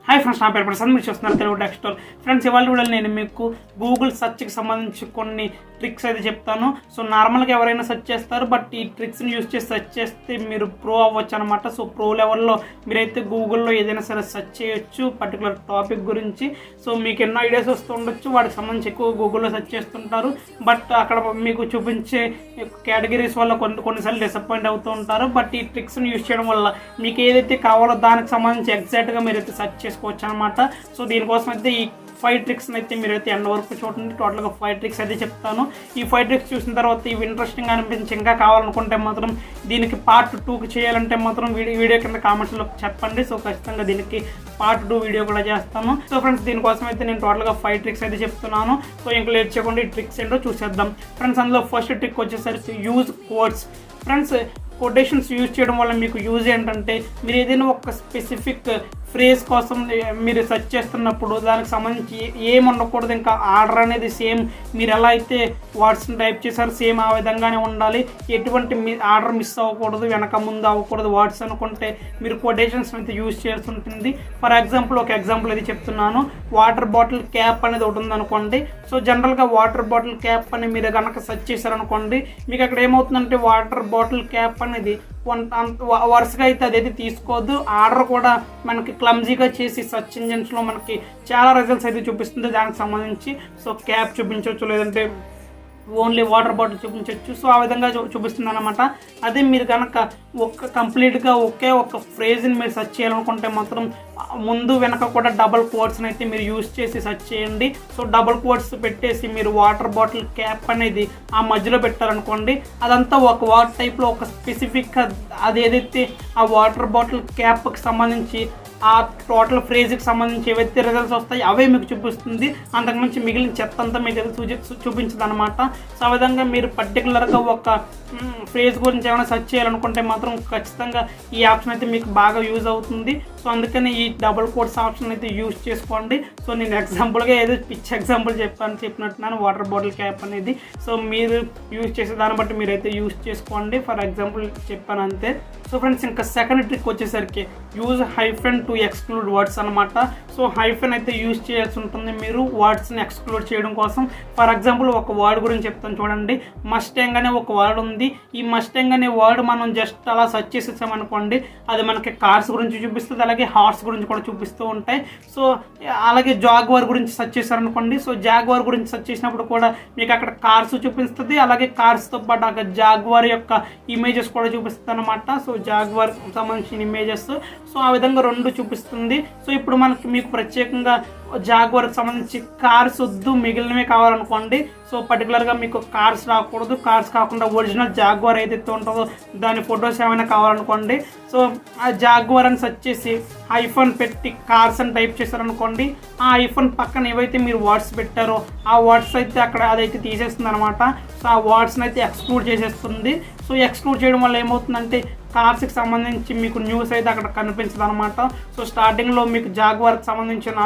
Hi friends, నా పేరు ప్రసాద్. మీరు చూస్తున్నారు తెలుగు టెక్స్టోర్. ఫ్రెండ్స్, ఇవాళ కూడా నేను మీకు గూగుల్ సెర్చ్కి సంబంధించి కొన్ని ట్రిక్స్ అయితే చెప్తాను. సో నార్మల్గా ఎవరైనా సెర్చ్ చేస్తారు, బట్ ఈ ట్రిక్స్ని యూజ్ చేసి సెర్చ్ చేస్తే మీరు ప్రో అవ్వచ్చు అనమాట. సో ప్రో లెవెల్లో మీరైతే గూగుల్లో ఏదైనా సరే సెర్చ్ చేయొచ్చు పర్టికులర్ టాపిక్ గురించి. సో మీకు ఎన్నో ఐడియాస్ వస్తూ ఉండొచ్చు, వాటికి సంబంధించి ఎక్కువ గూగుల్లో సెర్చ్ చేస్తుంటారు. బట్ అక్కడ మీకు చూపించే కేటగిరీస్ వల్ల కొన్నిసార్లు డిసప్పాయింట్ అవుతూ ఉంటారు. బట్ ఈ ట్రిక్స్ని యూజ్ చేయడం వల్ల మీకు ఏదైతే కావాలో దానికి సంబంధించి ఎగ్జాక్ట్గా మీరైతే సెర్చ్ చేసుకోవచ్చు అనమాట. సో దీనికోసం అయితే ఈ 5 ట్రిక్స్ని అయితే మీరైతే ఎండ్ వరకు చూడండి. టోటల్గా 5 ట్రిక్స్ అయితే చెప్తాను. ఈ 5 ట్రిక్స్ చూసిన తర్వాత ఇవి ఇంట్రెస్టింగ్ అనిపించి ఇంకా కావాలనుకుంటే మాత్రం దీనికి పార్ట్ 2కి చేయాలంటే మాత్రం వీడియో కింద కామెంట్స్లో చెప్పండి. సో ఖచ్చితంగా దీనికి పార్ట్ 2 వీడియో కూడా చేస్తాను. సో ఫ్రెండ్స్, దీనికోసం అయితే నేను టోటల్గా 5 ట్రిక్స్ అయితే చెప్తున్నాను. సో ఇంకా లేట్ చేయకుండా ఈ ట్రిక్స్ ఏంటో చూసేద్దాం. ఫ్రెండ్స్, అందులో ఫస్ట్ ట్రిక్ వచ్చేసరికి use codes. Friends, quotations use చేయడం వల్ల మీకు యూజ్ ఏంటంటే మీరు ఏదైనా ఒక స్పెసిఫిక్ ఫ్రేజ్ కోసం మీరు సెర్చ్ చేస్తున్నప్పుడు దానికి సంబంధించి ఏం ఉండకూడదు. ఇంకా ఆర్డర్ అనేది సేమ్ మీరు ఎలా అయితే వర్డ్స్ని టైప్ చేశారో సేమ్ ఆ విధంగానే ఉండాలి. ఎటువంటి ఆర్డర్ మిస్ అవ్వకూడదు, వెనక ముందు అవ్వకూడదు వర్డ్స్ అనుకుంటే మీరు కొటేషన్స్ అయితే యూజ్ చేయాల్సి ఉంటుంది. ఫర్ ఎగ్జాంపుల్, ఒక ఎగ్జాంపుల్ అయితే చెప్తున్నాను. వాటర్ బాటిల్ క్యాప్ అనేది ఒకటి ఉందనుకోండి. సో జనరల్గా వాటర్ బాటిల్ క్యాప్ అని మీరు కనుక సెర్చ్ చేశారనుకోండి, మీకు అక్కడ ఏమవుతుందంటే వాటర్ బాటిల్ క్యాప్ అనేది వరుసగా అయితే అదైతే తీసుకోవద్దు. ఆర్డర్ కూడా మనకి క్లమ్జీగా చేసి సర్చ్ ఇంజిన్స్లో మనకి చాలా రిజల్ట్స్ అయితే చూపిస్తుంది దానికి సంబంధించి. సో క్యాప్ చూపించవచ్చు, లేదంటే ఓన్లీ వాటర్ బాటిల్ చూపించవచ్చు. సో ఆ విధంగా చూపిస్తుంది అనమాట. అదే మీరు కనుక కంప్లీట్గా ఒకే ఒక ఫ్రేజ్ని మీరు సెర్చ్ చేయాలనుకుంటే మాత్రం ముందు వెనక కూడా డబల్ కోట్స్ని అయితే మీరు యూజ్ చేసి సెర్చ్ చేయండి. సో డబల్ కోట్స్ పెట్టేసి మీరు వాటర్ బాటిల్ క్యాప్ అనేది ఆ మధ్యలో పెట్టారనుకోండి, అదంతా ఒక వర్డ్ టైప్లో ఒక స్పెసిఫిక్గా అది ఏదైతే ఆ వాటర్ బాటిల్ క్యాప్కి సంబంధించి ఆ టోటల్ ఫ్రేజ్కి సంబంధించి ఏవైతే రిజల్ట్స్ వస్తాయి అవే మీకు చూపిస్తుంది. అంతకుమించి మిగిలిన చెత్త అంతా మీకు అయితే చూపించదు అనమాట. సో ఆ విధంగా మీరు పర్టికులర్గా ఒక ఫ్రేజ్ గురించి ఏమైనా సెర్చ్ చేయాలనుకుంటే మాత్రం ఖచ్చితంగా ఈ ఆప్షన్ అయితే మీకు బాగా యూజ్ అవుతుంది. సో అందుకని ఈ డబుల్ కోట్స్ ఆప్షన్ అయితే యూజ్ చేసుకోండి. సో నేను ఎగ్జాంపుల్గా ఏదో పిచ్ ఎగ్జాంపుల్ చెప్పినట్టున్నాను వాటర్ బాటిల్ క్యాప్ అనేది. సో మీరు యూజ్ చేసే దాన్ని బట్టి మీరైతే యూజ్ చేసుకోండి. ఫర్ ఎగ్జాంపుల్ చెప్పాను అంతే. సో ఫ్రెండ్స్, ఇంకా సెకండ్ ట్రిక్ వచ్చేసరికి use hyphen to exclude words అనమాట. సో హైఫెన్ అయితే యూజ్ చేయాల్సి ఉంటుంది మీరు వర్డ్స్ని ఎక్స్క్లూడ్ చేయడం కోసం. ఫర్ ఎగ్జాంపుల్ ఒక వర్డ్ గురించి చెప్తాను చూడండి. మస్టాంగ్ అనే ఒక వర్డ్ ఉంది. ఈ మస్టాంగ్ అనే వర్డ్ మనం జస్ట్ అలా సెర్చ్ చేసేసామనుకోండి, అది మనకి కార్స్ గురించి చూపిస్తుంది, అలాగే హార్స్ గురించి కూడా చూపిస్తూ ఉంటాయి. సో అలాగే జాగ్వార్ గురించి సెర్చ్ చేశారనుకోండి. సో జాగ్వార్ గురించి సెర్చ్ చేసినప్పుడు కూడా మీకు అక్కడ కార్స్ చూపిస్తుంది, అలాగే కార్స్తో పాటు అక్కడ జాగ్వార్ యొక్క ఇమేజెస్ కూడా చూపిస్తుంది అనమాట. సో జాగ్వార్ సంబంధించిన ఇమేజెస్. సో ఆ విధంగా 2 చూపిస్తుంది. సో ఇప్పుడు మీకు ప్రత్యేకంగా జాగ్వార్కి సంబంధించి కార్స్ వద్దు, మిగిలినవే కావాలనుకోండి. సో పర్టికులర్గా మీకు కార్స్ రాకూడదు, కార్స్ కాకుండా ఒరిజినల్ జాగ్వార్ ఏదైతే ఉంటుందో దాని ఫొటోస్ ఏమైనా కావాలనుకోండి. సో ఆ జాగ్వార్ అని సెర్చ్ చేసి హైఫన్ పెట్టి కార్స్ అని టైప్ చేశారనుకోండి, ఆ హైఫన్ పక్కన ఏవైతే మీరు వర్డ్స్ పెట్టారో ఆ వర్డ్స్ అయితే అక్కడ అదైతే తీసేస్తుంది అనమాట. సో ఆ వర్డ్స్ని అయితే ఎక్స్క్లూడ్ చేసేస్తుంది. సో ఎక్స్క్లూడ్ చేయడం వల్ల ఏమవుతుందంటే కార్స్కి సంబంధించి మీకు న్యూస్ అయితే అక్కడ కనిపించదు అనమాట. సో స్టార్టింగ్లో మీకు జాగ్వార్కి సంబంధించిన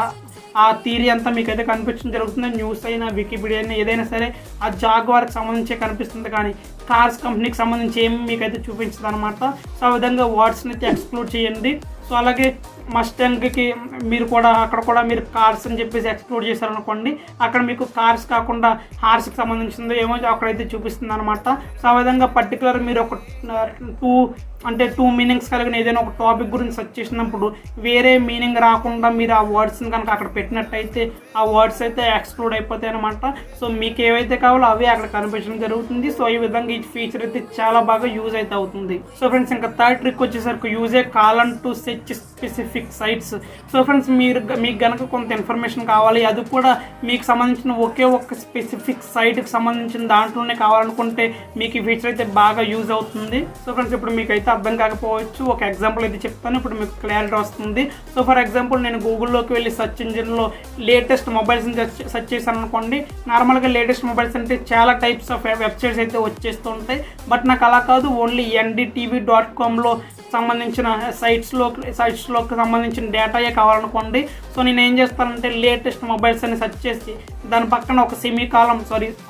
ఆ థియరీ అంతా మీకు అయితే కనిపించడం జరుగుతుంది. న్యూస్ అయినా వికీపీడియా అయినా ఏదైనా సరే ఆ జాగ్వార్కి సంబంధించి కనిపిస్తుంది, కానీ కార్స్ కంపెనీకి సంబంధించి ఏమి మీకైతే చూపించదు అనమాట. సో ఆ విధంగా వర్డ్స్ని అయితే ఎక్స్క్లూడ్ చేయండి. సో అలాగే మస్టాంగ్కి మీరు కూడా అక్కడ కూడా మీరు కార్స్ అని చెప్పేసి ఎక్స్క్లూడ్ చేశారనుకోండి, అక్కడ మీకు కార్స్ కాకుండా హార్స్కి సంబంధించింది ఏమో అక్కడైతే చూపిస్తుంది అనమాట. సో ఆ విధంగా పర్టికులర్ మీరు ఒక 2 మీనింగ్స్ కలిగిన ఏదైనా ఒక టాపిక్ గురించి సెర్చ్ చేసినప్పుడు వేరే మీనింగ్ రాకుండా మీరు ఆ వర్డ్స్ని కనుక అక్కడ పెట్టినట్టయితే ఆ వర్డ్స్ అయితే ఎక్స్క్లూడ్ అయిపోతాయి అనమాట. సో మీకు ఏవైతే కావాలో అవే అక్కడ కనిపించడం జరుగుతుంది. సో ఈ విధంగా ఈ ఫీచర్ అయితే చాలా బాగా యూజ్ అయితే అవుతుంది. సో ఫ్రెండ్స్, ఇంకా థర్డ్ ట్రిక్ వచ్చేసరికి use a colon to search specific sites. So friends, మీకు కనుక కొంత ఇన్ఫర్మేషన్ కావాలి, అది కూడా మీకు సంబంధించిన ఒకే ఒక స్పెసిఫిక్ సైట్కి సంబంధించిన దాంట్లోనే కావాలనుకుంటే మీకు ఈ ఫీచర్ అయితే బాగా యూజ్ అవుతుంది. సో ఫ్రెండ్స్, ఇప్పుడు మీకు అయితే అర్థం కాకపోవచ్చు, ఒక ఎగ్జాంపుల్ అయితే చెప్తాను, ఇప్పుడు మీకు క్లారిటీ వస్తుంది. సో ఫర్ ఎగ్జాంపుల్, నేను గూగుల్లోకి వెళ్ళి సెర్చ్ ఇంజిన్లో లేటెస్ట్ మొబైల్స్ని సెర్చ్ చేశాను అనుకోండి. నార్మల్గా లేటెస్ట్ మొబైల్స్ అంటే చాలా టైప్స్ ఆఫ్ వెబ్సైట్స్ అయితే వచ్చేస్తూ ఉంటాయి. బట్ నాకు అలా కాదు, ఓన్లీ ndtv.comలో సంబంధించిన సైట్స్లోకి సంబంధించిన డేటాయే కావాలనుకోండి. సో నేను ఏం చేస్తానంటే లేటెస్ట్ మొబైల్స్ అని సెర్చ్ చేసి దాని పక్కన ఒక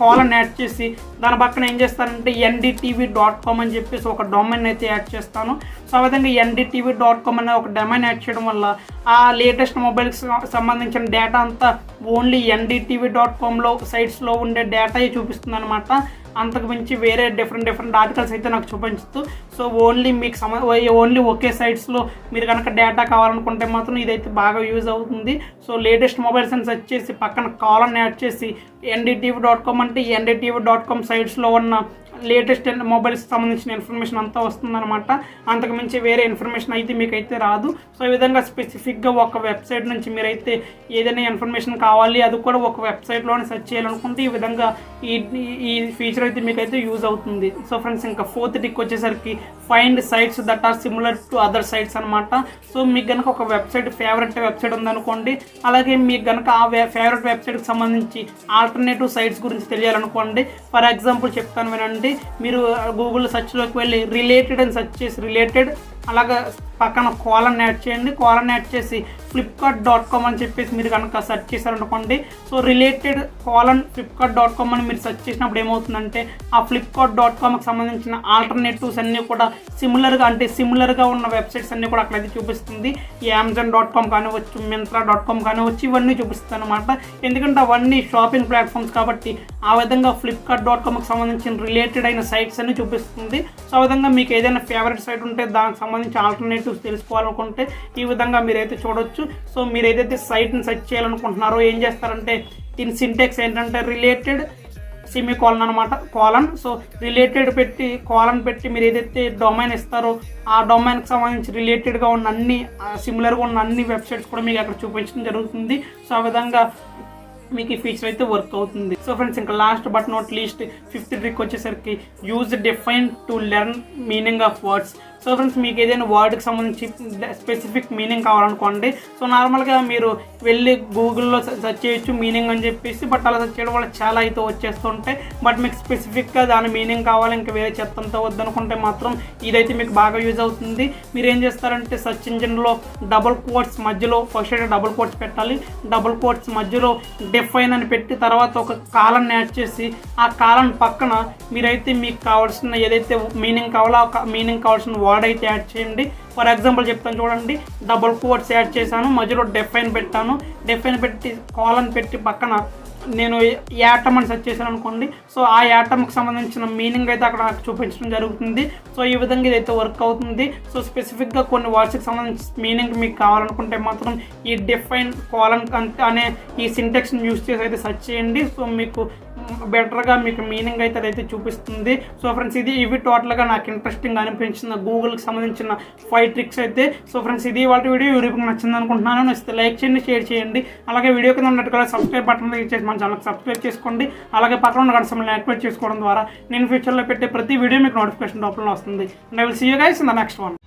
కాలన్ యాడ్ చేసి దాని పక్కన ఏం చేస్తానంటే ndtv.com అని చెప్పేసి ఒక డొమైన్ అయితే యాడ్ చేస్తాను. సో ఆ విధంగా ndtv.com అనే ఒక డొమైన్ యాడ్ చేయడం వల్ల ఆ లేటెస్ట్ మొబైల్కి సంబంధించిన డేటా అంతా ఓన్లీ ndtv.comలో సైట్స్లో ఉండే డేటా చూపిస్తుంది అనమాట. అంతకు మించి వేరే డిఫరెంట్ ఆర్టికల్స్ అయితే నాకు చూపించదు. సో ఓన్లీ మీకు ఓన్లీ ఒకే సైట్స్లో మీరు కనుక డేటా కావాలనుకుంటే మాత్రం ఇదైతే బాగా యూజ్ అవుతుంది. సో లేటెస్ట్ మొబైల్స్ అని సెర్చ్ చేసి పక్కన కాలన్ యాడ్ చేసి ndtv.com అంటే ndtv.com సైట్స్లో ఉన్న లేటెస్ట్ మొబైల్స్ సంబంధించిన ఇన్ఫర్మేషన్ అంతా వస్తుందన్నమాట. అంతకు మించి వేరే ఇన్ఫర్మేషన్ అయితే మీకైతే రాదు. సో ఈ విధంగా స్పెసిఫిక్గా ఒక వెబ్సైట్ నుంచి మీరైతే ఏదైనా ఇన్ఫర్మేషన్ కావాలి అది కూడా ఒక వెబ్సైట్లోనే సెర్చ్ చేయాలనుకుంటే ఈ విధంగా ఈ ఫీచర్ అయితే మీకైతే యూజ్ అవుతుంది. సో ఫ్రెండ్స్, ఇంకా 4th టిక్ వచ్చేసరికి find sites that are similar to other sites అనమాట. సో మీకు కనుక ఒక ఫేవరెట్ వెబ్సైట్ ఉందనుకోండి, అలాగే మీకు కనుక ఆ ఫేవరెట్ వెబ్సైట్కి సంబంధించి ఆల్టర్నేటివ్ సైట్స్ గురించి తెలియాలనుకోండి. ఫర్ ఎగ్జాంపుల్ చెప్తాను వినండి. మీరు గూగుల్ సెర్చ్లోకి వెళ్ళి రిలేటెడ్ అని సెర్చ్ చేసి రిలేటెడ్ అలాగా పక్కన కాలన్ యాడ్ చేయండి. కాలన్ యాడ్ చేసి flipkart.com అని చెప్పేసి మీరు కనుక సెర్చ్ చేశారనుకోండి. సో రిలేటెడ్ flipkart.com అని మీరు సెర్చ్ చేసినప్పుడు ఏమవుతుందంటే ఆ flipkart.comకి సంబంధించిన ఆల్టర్నేటివ్స్ అన్నీ కూడా సిమిలర్గా ఉన్న వెబ్సైట్స్ అన్నీ కూడా అక్కడైతే చూపిస్తుంది. ఈ amazon.com కానివచ్చు, myntra.com కానివచ్చు, ఇవన్నీ చూపిస్తుంది అనమాట. ఎందుకంటే అవన్నీ షాపింగ్ ప్లాట్ఫామ్స్ కాబట్టి ఆ విధంగా flipkart.comకి సంబంధించిన రిలేటెడ్ అయిన సైట్స్ అన్ని చూపిస్తుంది. సో ఆ విధంగా మీకు ఏదైనా ఫేవరెట్ సైట్ ఉంటే దానికి సంబంధించి ఆల్టర్నేటివ్స్ తెలుసుకోవాలనుకుంటే ఈ విధంగా మీరైతే చూడొచ్చు. సో మీరు ఏదైతే సైట్ని సెర్చ్ చేయాలనుకుంటున్నారో ఏం చేస్తారంటే దీని సింటెక్స్ ఏంటంటే రిలేటెడ్ సెమీకోలన్ అనమాట, కాలన్. సో రిలేటెడ్ పెట్టి కాలన్ పెట్టి మీరు ఏదైతే డొమైన్ ఇస్తారో ఆ డొమైన్కి సంబంధించి రిలేటెడ్గా ఉన్న సిమిలర్గా ఉన్న అన్ని వెబ్సైట్స్ కూడా మీకు అక్కడ చూపించడం జరుగుతుంది. సో ఆ విధంగా మీకు ఈ ఫీచర్ అయితే వర్క్ అవుతుంది. సో ఫ్రెండ్స్, ఇంకా last but not least 5th trick వచ్చేసరికి use define to learn meaning of words. So friends, మీకు ఏదైనా వర్డ్కి సంబంధించి స్పెసిఫిక్ మీనింగ్ కావాలనుకోండి. సో నార్మల్గా మీరు వెళ్ళి గూగుల్లో సెర్చ్ చేయొచ్చు మీనింగ్ అని చెప్పేసి, బట్ అలా సెర్చ్ చేయడం వల్ల చాలా అయితే వచ్చేస్తుంటాయి. బట్ మీకు స్పెసిఫిక్గా దాని మీనింగ్ కావాలి, ఇంకా వేరే చెత్తంతో వద్దనుకుంటే మాత్రం ఇదైతే మీకు బాగా యూజ్ అవుతుంది. మీరు ఏం చేస్తారంటే సెర్చ్ ఇంజిన్లో డబుల్ కోట్స్ మధ్యలో ఫస్ట్ అయితే డబుల్ కోట్స్ పెట్టాలి. డబుల్ కోట్స్ మధ్యలో డిఫైన్ అని పెట్టి తర్వాత ఒక కాలన్ యాడ్ చేసి ఆ కాలన్ పక్కన మీరైతే మీకు కావాల్సిన ఏదైతే మీనింగ్ కావాలో ఆ మీనింగ్ కావాల్సిన వర్డ్ అయితే యాడ్ చేయండి. ఫర్ ఎగ్జాంపుల్ చెప్తాను చూడండి. డబుల్ కోట్స్ యాడ్ చేశాను, మధ్యలో డిఫైన్ పెట్టాను. డిఫైన్ పెట్టి కాలన్ పెట్టి పక్కన నేను యాటమ్ అని సెర్చ్ చేశాను అనుకోండి. సో ఆ యాటమ్కి సంబంధించిన మీనింగ్ అయితే అక్కడ నాకు చూపించడం జరుగుతుంది. సో ఈ విధంగా ఇదైతే వర్క్ అవుతుంది. సో స్పెసిఫిక్గా కొన్ని వర్డ్స్కి సంబంధించిన మీనింగ్ మీకు కావాలనుకుంటే మాత్రం ఈ డిఫైన్ కాలన్ అనే ఈ సింటెక్స్ని యూజ్ చేసి అయితే సెర్చ్ చేయండి. సో మీకు బెటర్గా మీకు మీనింగ్ అయితే అదైతే చూపిస్తుంది. సో ఫ్రెండ్స్, ఇవి టోటల్గా నాకు ఇంట్రెస్టింగ్ అనిపించిన గూగుల్కి సంబంధించిన 5 ట్రిక్స్ అయితే. సో ఫ్రెండ్స్, ఇది వాళ్ళ వీడియోకి నచ్చింది అనుకుంటున్నాను. నచ్చితే లైక్ చేయండి, షేర్ చేయండి. అలాగే వీడియో కింద ఉన్నట్టుగా సబ్స్క్రైబ్ బటన్ క్లిక్ చేసి మన ఛానల్కి సబ్స్క్రైబ్ చేసుకోండి. అలాగే పక్కన ఉన్న గంట సింబల్ని యాక్టివేట్ చేసుకోవడం ద్వారా నేను ఫ్యూచర్లో పెట్టే ప్రతి వీడియో మీకు నోటిఫికేషన్ రూపంలో వస్తుంది. And I will see you guys in the next one.